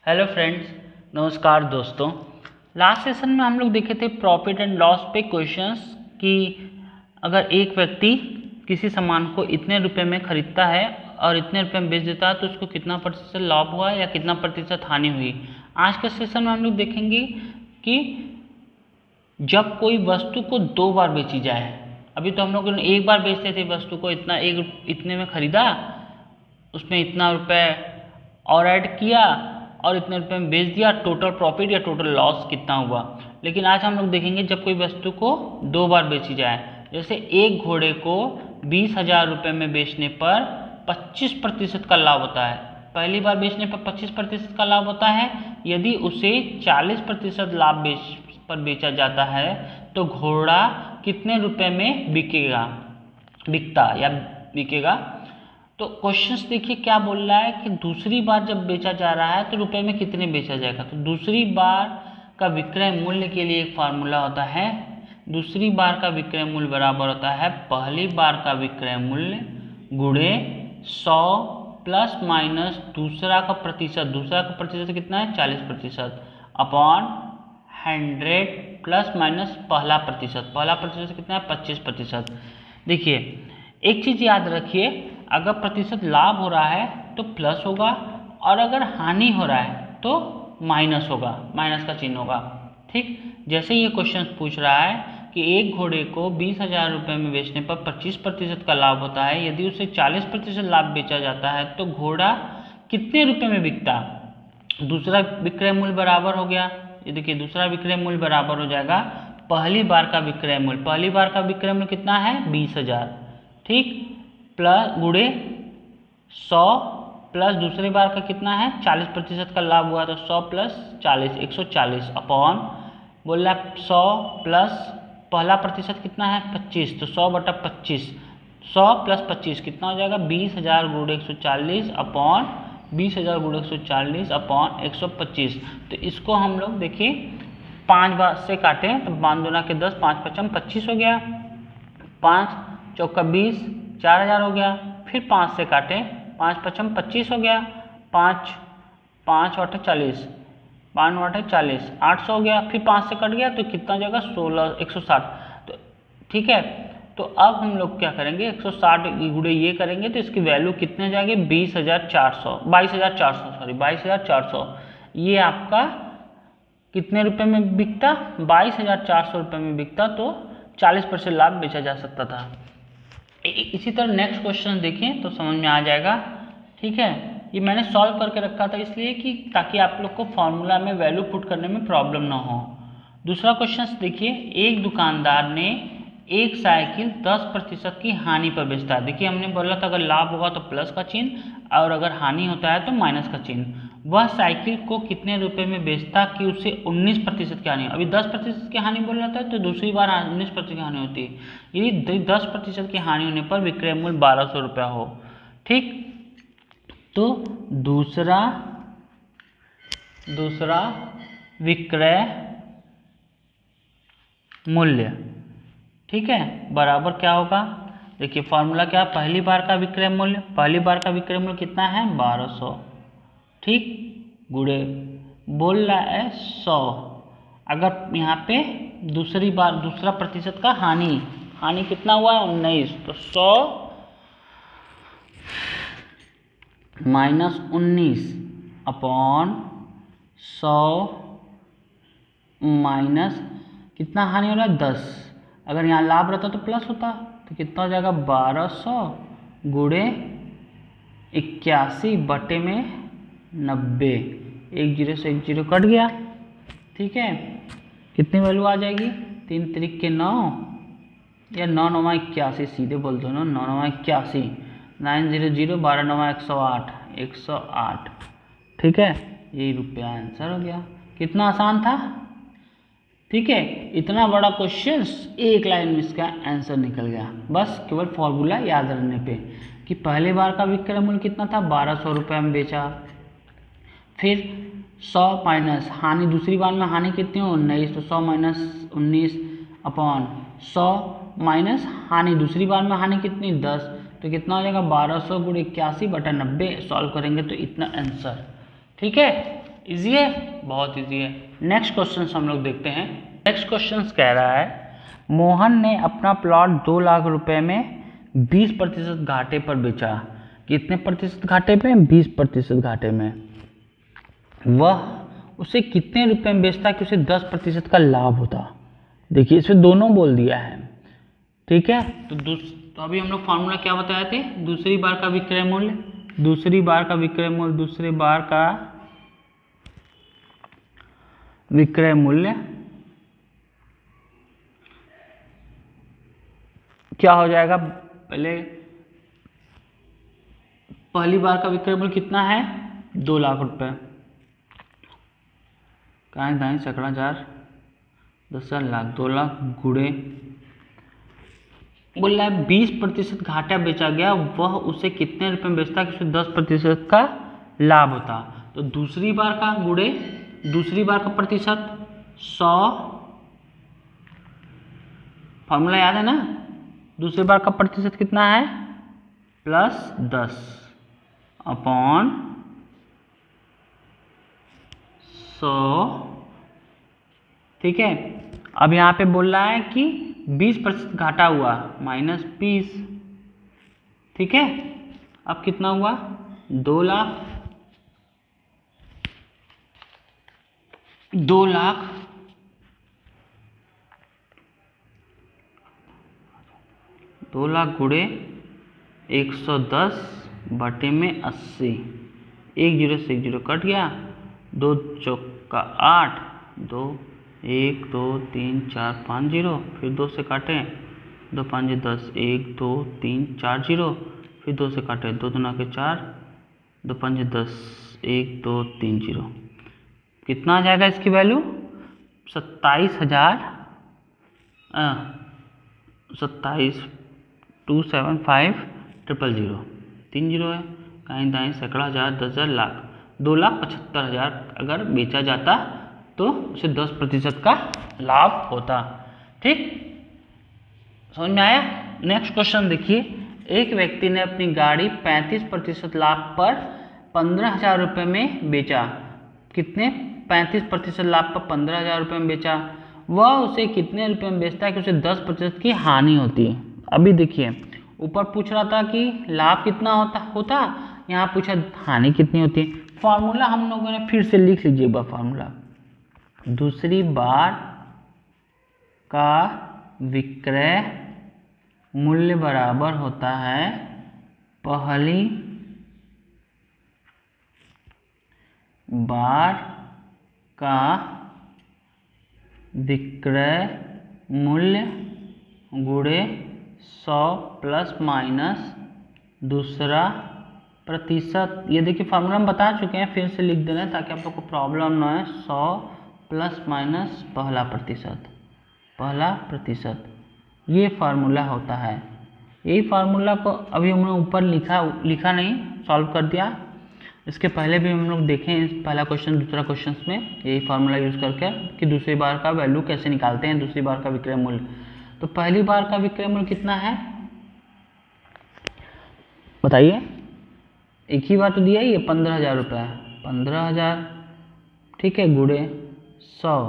Hello friends, नमस्कार दोस्तों। Last session में हम लोग देखे थे प्रॉफिट एंड लॉस पे क्वेश्चंस कि अगर एक व्यक्ति किसी सामान को इतने रुपए में खरीदता है और इतने रुपए में बेच देता है तो उसको कितना प्रतिशत लाभ हुआ या कितना प्रतिशत हानि हुई। आज के सेशन में हम लोग देखेंगे कि जब कोई वस्तु को दो बार बेची जाए। अभी तो हम लोग एक बार बेचते थे वस्तु को, इतने में खरीदा, उसमें इतना रुपए और ऐड किया और इतने रुपए में बेच दिया, टोटल प्रॉफिट या टोटल लॉस कितना हुआ। लेकिन आज हम लोग देखेंगे जब कोई वस्तु को दो बार बेची जाए। जैसे एक घोड़े को 20,000 रुपये में बेचने पर 25% का लाभ होता है। पहली बार बेचने पर 25% का लाभ होता है। यदि उसे 40% लाभ पर बेचा जाता है तो घोड़ा कितने रुपए में बिकेगा। तो क्वेश्चंस देखिए क्या बोल रहा है कि दूसरी बार जब बेचा जा रहा है तो रुपए में कितने बेचा जाएगा। तो दूसरी बार का विक्रय मूल्य के लिए एक फार्मूला होता है। दूसरी बार का विक्रय मूल्य बराबर होता है पहली बार का विक्रय मूल्य गुणे 100 प्लस माइनस दूसरा का प्रतिशत। दूसरा का प्रतिशत कितना है 40% अपॉन 100 प्लस माइनस पहला प्रतिशत। पहला प्रतिशत कितना है 25%। देखिए एक चीज याद रखिए, अगर प्रतिशत लाभ हो रहा है तो प्लस होगा और अगर हानि हो रहा है तो माइनस होगा, माइनस का चिन्ह होगा। ठीक, जैसे ये क्वेश्चन पूछ रहा है कि एक घोड़े को 20,000 रुपये में बेचने पर 25% का लाभ होता है। यदि उसे 40% लाभ बेचा जाता है तो घोड़ा कितने रुपए में बिकता। दूसरा विक्रय मूल्य बराबर हो गया। ये देखिए दूसरा विक्रय मूल्य बराबर हो जाएगा पहली बार का विक्रय मूल्य। पहली बार का विक्रय मूल्य कितना है 20,000, ठीक, प्लस गुणे 100 प्लस दूसरी बार का कितना है 40% का लाभ हुआ तो 100 प्लस 40 140 अपॉन बोल रहा है 100 प्लस पहला प्रतिशत कितना है 25 तो 100/25। 100 प्लस 25 कितना हो जाएगा 20,000 गुणे 140 अपॉन 20,000 गुणे 140 अपॉन 125। तो इसको हम लोग देखिए 5 बार से काटें तो 5 दूना के 10, 5 पचम 25 हो गया, 5 चौका 20, 4,000 हो गया। फिर 5 से काटें, 5 पचम 25 हो गया, 5 8 40, 5 8 40, 800 हो गया। फिर 5 से कट गया तो कितना हो जाएगा 16 160। तो ठीक है, तो अब हम लोग क्या करेंगे 160 गुणे ये करेंगे तो इसकी वैल्यू कितने हो जाएगी 22,400। ये आपका कितने रुपए में बिकता 22,400 रुपये में बिकता, तो 40% लाभ बेचा जा सकता था। इसी तरह नेक्स्ट क्वेश्चन देखें तो समझ में आ जाएगा। ठीक है, ये मैंने सॉल्व करके रखा था इसलिए कि ताकि आप लोग को फॉर्मूला में वैल्यू पुट करने में प्रॉब्लम ना हो। दूसरा क्वेश्चन देखिए, एक दुकानदार ने एक साइकिल 10% की हानि पर बेचता है। देखिए हमने बोला था अगर लाभ होगा तो प्लस का चिन्ह और अगर हानि होता है तो माइनस का चिन्ह। वह साइकिल को कितने रुपए में बेचता कि उसे 19% की हानि। अभी 10% की हानि बोल रहा था तो दूसरी बार 19% की हानि होती है। यदि 10% की हानि होने पर विक्रय मूल्य 1,200 रुपया हो। ठीक, तो दूसरा विक्रय मूल्य, ठीक है, बराबर क्या होगा। देखिए फॉर्मूला क्या, पहली बार का विक्रय मूल्य, पहली बार का विक्रय मूल्य कितना है 1,200, ठीक, गुणे बोल रहा है 100। अगर यहाँ पे दूसरी बार दूसरा प्रतिशत का हानि कितना हुआ है 19, तो 100 माइनस 19 अपॉन 100 माइनस कितना हानि हो रहा है 10। अगर यहाँ लाभ रहता तो प्लस होता तो कितना हो जाएगा 1,200 गुणे 81/90। 1 0 से 1 0 कट गया। ठीक है, कितनी वैल्यू आ जाएगी 3 त्रिक के 9 या 9 9 81, सीधे बोल दो ना 9 9 81, 900 12 9 108। ठीक है, यही रुपया आंसर हो गया। कितना आसान था। ठीक है, इतना बड़ा क्वेश्चन एक लाइन में इसका आंसर निकल गया, बस केवल फॉर्मूला याद रखने पे कि पहले बार का विक्रय मूल्य कितना था 1,200 रुपये में बेचा। फिर 100 माइनस हानि, दूसरी बार में हानि कितनी हो 19, तो 100 माइनस 19 अपॉन 100 माइनस हानि, दूसरी बार में हानि कितनी 10, तो कितना हो जाएगा 1,200 गुणे 81/90। सॉल्व करेंगे तो इतना आंसर। ठीक है, इजी है, बहुत इजी है। नेक्स्ट क्वेश्चन हम लोग देखते हैं। नेक्स्ट क्वेश्चन कह रहा है मोहन ने अपना प्लॉट 2 लाख रुपए में 20% घाटे पर बेचा। कितने प्रतिशत घाटे पे? 20% घाटे में। वह उसे कितने रुपए में बेचता कि उसे 10% का लाभ होता? देखिए इसमें दोनों बोल दिया है, ठीक है। तो अभी हम लोग फार्मूला क्या बताए थे? दूसरी बार का विक्रय मूल्य, दूसरी बार का विक्रय मूल्य, दूसरी बार का विक्रय मूल्य क्या हो जाएगा? पहली बार का विक्रय मूल्य कितना है? 2 लाख रुपए। कहाँ दाएं सैकड़ा 4 10 लाख, 2 लाख गुणे, बोल रहा है 20% घाटा बेचा गया, वह उसे कितने रुपए में बेचता कि उसे 10% का लाभ होता? तो दूसरी बार का गुणे दूसरी बार का प्रतिशत 100, फॉर्मूला याद है ना? दूसरी बार का प्रतिशत कितना है? +10 अपॉन 100, ठीक है। अब यहाँ पे बोल रहा है कि 20% घाटा हुआ -20, ठीक है। अब कितना हुआ? 2 लाख, 2 लाख गुणे 110 बटे में 80, 1 0 से 1 0 कट गया, 2 चौका 8, 2 1 2 3 4 5 0, फिर 2 से काटे, 2 5 10, 1 2 3 4 0, फिर 2 से काटे, 2 2 के 4, 2 5 10, 1 2 3 0। कितना आ जाएगा इसकी वैल्यू? 27,000 27,275,000, 3 0 है, कहीं दाएं सैकड़ा, हजार, 10,000, लाख, 2,75,000 अगर बेचा जाता तो उसे 10% का लाभ होता। ठीक, समझ में आया? नेक्स्ट क्वेश्चन देखिए, एक व्यक्ति ने अपनी गाड़ी 35% लाभ पर 15,000 रुपये में बेचा। कितने? 35% लाभ पर 15,000 रुपये में बेचा। वह उसे कितने रुपये में बेचता है कि उसे 10% की हानि होती है? अभी देखिए, ऊपर पूछ रहा था कि लाभ कितना होता, यहाँ पूछा हानि कितनी होती है। फॉर्मूला हम लोगों ने फिर से लिख लीजिए एक बार फॉर्मूला। दूसरी बार का विक्रय मूल्य बराबर होता है पहली बार का विक्रय मूल्य गुणे 100 प्लस माइनस दूसरा प्रतिशत। ये देखिए फार्मूला हम बता चुके हैं, फिर से लिख दे रहे हैं ताकि आप लोग को प्रॉब्लम ना है। 100 प्लस माइनस पहला प्रतिशत, ये फार्मूला होता है। यही फार्मूला को अभी हमने ऊपर लिखा नहीं, सॉल्व कर दिया। इसके पहले भी हम लोग देखें पहला क्वेश्चन दूसरा क्वेश्चन में यही फार्मूला यूज़ करके कि दूसरी बार का वैल्यू कैसे निकालते हैं, दूसरी बार का विक्रय मूल्य। तो पहली बार का विक्रय मूल्य कितना है बताइए? एक ही बार तो दिया ही है, 15,000 रुपये, 15,000, ठीक है, गुणे 100।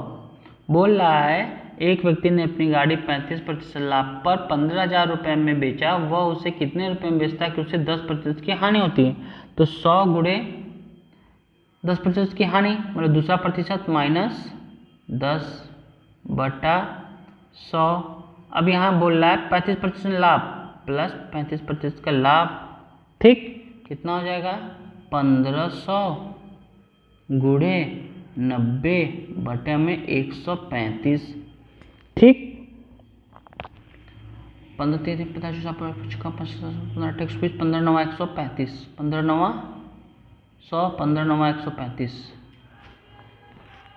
बोल रहा है एक व्यक्ति ने अपनी गाड़ी 35% लाभ पर 15,000 रुपये में बेचा, वह उसे कितने रुपये में बेचता है कि उसे 10% की हानि होती है? तो 100 गुणे 10% की हानि मतलब दूसरा प्रतिशत माइनस 10 बटा 100। अब यहाँ बोल रहा है 35% लाभ प्लस 35% का लाभ, ठीक, कितना हो जाएगा? 1500 गुणे 90 बटे में 135, ठीक। 15 3 50 15 135, 15 9 135, 15 9 100, 15 9 135,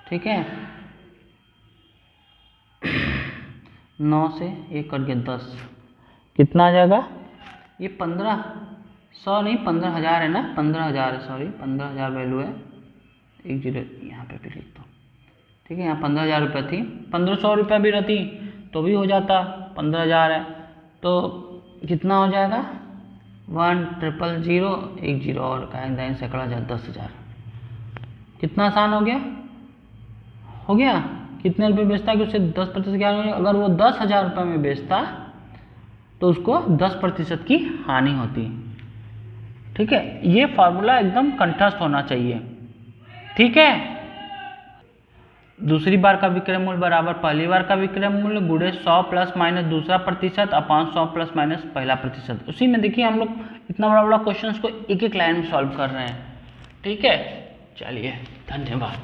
ठीक है। 9 से 1 कट गया 10, कितना आ जाएगा? ये 1500 नहीं 15,000 है ना, 15,000 है, सॉरी 15,000 वैल्यू है, 1 0 यहाँ पे भी लिख दो, ठीक है। यहाँ 15,000 रुपये थी, 1,500 रुपये भी रहती तो भी हो जाता, 15,000 है तो कितना हो जाएगा? 1 0 0 0 1 0 और कहें दाएं सैकड़ा 10,000, कितना आसान हो गया, हो गया। कितने रुपए बेचता है कि उससे 10% की हानि, अगर वो 10,000 रुपये में बेचता तो उसको 10% की हानि होती। ठीक है, ये फार्मूला एकदम कंठस्थ होना चाहिए। ठीक है, दूसरी बार का विक्रय मूल्य बराबर पहली बार का विक्रय मूल्य गुणे 100 प्लस माइनस दूसरा प्रतिशत अपॉन 100 प्लस माइनस पहला प्रतिशत। उसी में देखिए हम लोग इतना बड़ा बड़ा क्वेश्चन को एक एक लाइन में सॉल्व कर रहे हैं। ठीक है, चलिए धन्यवाद।